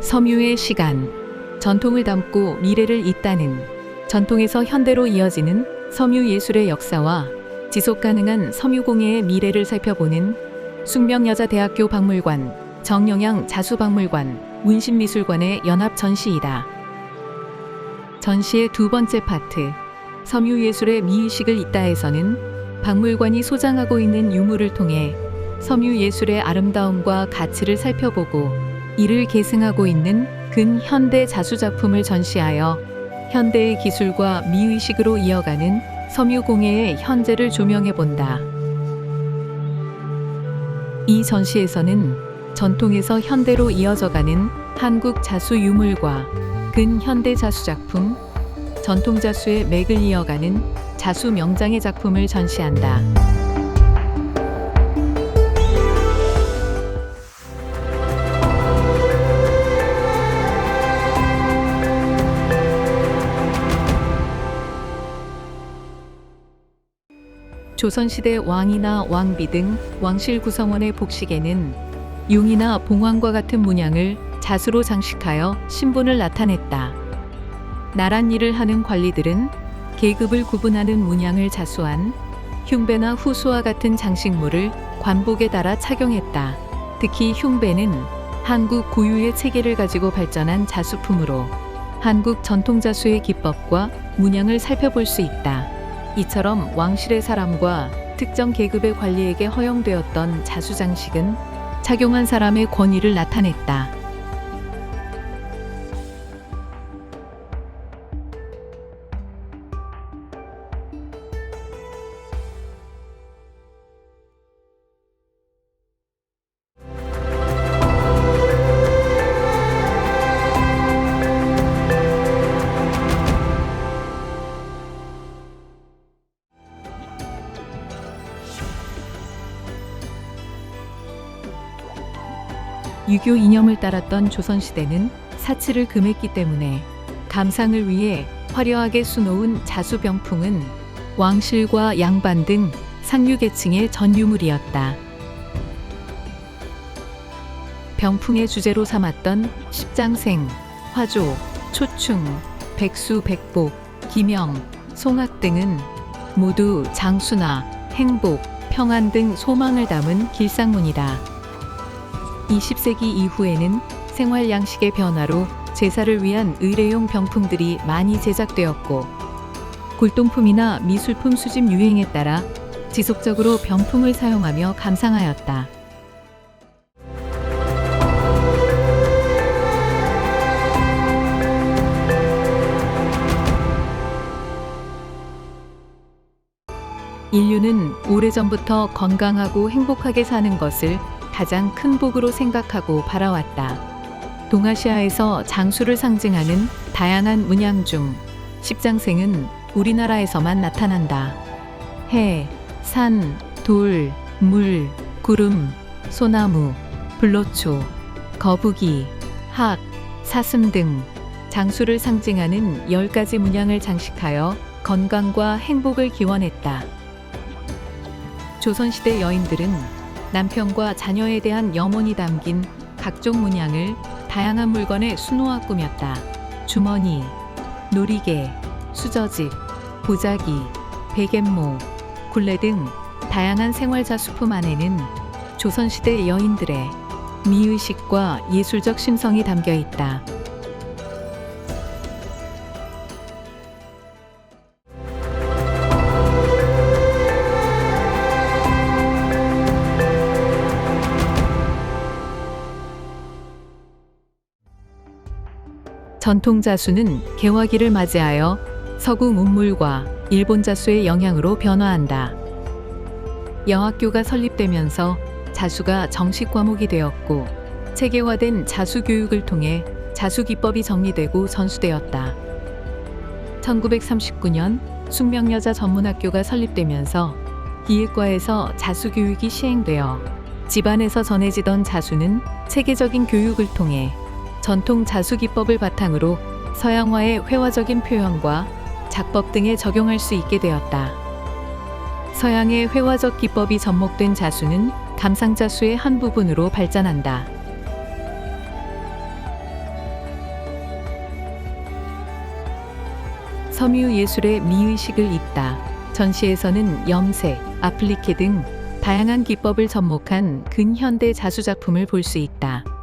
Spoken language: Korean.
섬유의 시간, 전통을 담고 미래를 잇다는 전통에서 현대로 이어지는 섬유 예술의 역사와 지속 가능한 섬유공예의 미래를 살펴보는 숙명여자대학교 박물관, 정영양 자수박물관, 문신미술관의 연합 전시이다. 전시의 두 번째 파트, 섬유예술의 미의식을 잇다에서는 박물관이 소장하고 있는 유물을 통해 섬유예술의 아름다움과 가치를 살펴보고 이를 계승하고 있는 근현대 자수작품을 전시하여 현대의 기술과 미의식으로 이어가는 섬유공예의 현재를 조명해본다. 이 전시에서는 전통에서 현대로 이어져가는 한국 자수 유물과 근현대 자수작품, 전통 자수의 맥을 이어가는 자수 명장의 작품을 전시한다. 조선시대 왕이나 왕비 등 왕실 구성원의 복식에는 용이나 봉황과 같은 문양을 자수로 장식하여 신분을 나타냈다. 나랏 일을 하는 관리들은 계급을 구분하는 문양을 자수한 흉배나 후수와 같은 장식물을 관복에 달아 착용했다. 특히 흉배는 한국 고유의 체계를 가지고 발전한 자수품으로 한국 전통 자수의 기법과 문양을 살펴볼 수 있다. 이처럼 왕실의 사람과 특정 계급의 관리에게 허용되었던 자수 장식은 착용한 사람의 권위를 나타냈다. 유교 이념을 따랐던 조선시대는 사치를 금했기 때문에 감상을 위해 화려하게 수놓은 자수병풍은 왕실과 양반 등 상류계층의 전유물이었다. 병풍의 주제로 삼았던 십장생, 화조, 초충, 백수, 백복, 기명, 송악 등은 모두 장수나 행복, 평안 등 소망을 담은 길상문이다. 20세기 이후에는 생활 양식의 변화로 제사를 위한 의례용 병풍들이 많이 제작되었고 골동품이나 미술품 수집 유행에 따라 지속적으로 병풍을 사용하며 감상하였다. 인류는 오래전부터 건강하고 행복하게 사는 것을 가장 큰 복으로 생각하고 바라왔다. 동아시아에서 장수를 상징하는 다양한 문양 중 십장생은 우리나라에서만 나타난다. 해, 산, 돌, 물, 구름, 소나무, 불로초, 거북이, 학, 사슴 등 장수를 상징하는 10가지 문양을 장식하여 건강과 행복을 기원했다. 조선시대 여인들은 남편과 자녀에 대한 염원이 담긴 각종 문양을 다양한 물건에 수놓아 꾸몄다. 주머니, 놀이개, 수저집, 보자기, 베갯모, 굴레 등 다양한 생활자수품 안에는 조선시대 여인들의 미의식과 예술적 심성이 담겨 있다. 전통 자수는 개화기를 맞이하여 서구 문물과 일본 자수의 영향으로 변화한다. 여학교가 설립되면서 자수가 정식 과목이 되었고 체계화된 자수 교육을 통해 자수 기법이 정리되고 전수되었다. 1939년 숙명여자 전문학교가 설립되면서 기획과에서 자수 교육이 시행되어 집안에서 전해지던 자수는 체계적인 교육을 통해 전통 자수 기법을 바탕으로 서양화의 회화적인 표현과 작법 등에 적용할 수 있게 되었다. 서양의 회화적 기법이 접목된 자수는 감상자수의 한 부분으로 발전한다. 섬유 예술의 미의식을 잇다. 전시에서는 염색, 아플리케 등 다양한 기법을 접목한 근현대 자수작품을 볼 수 있다.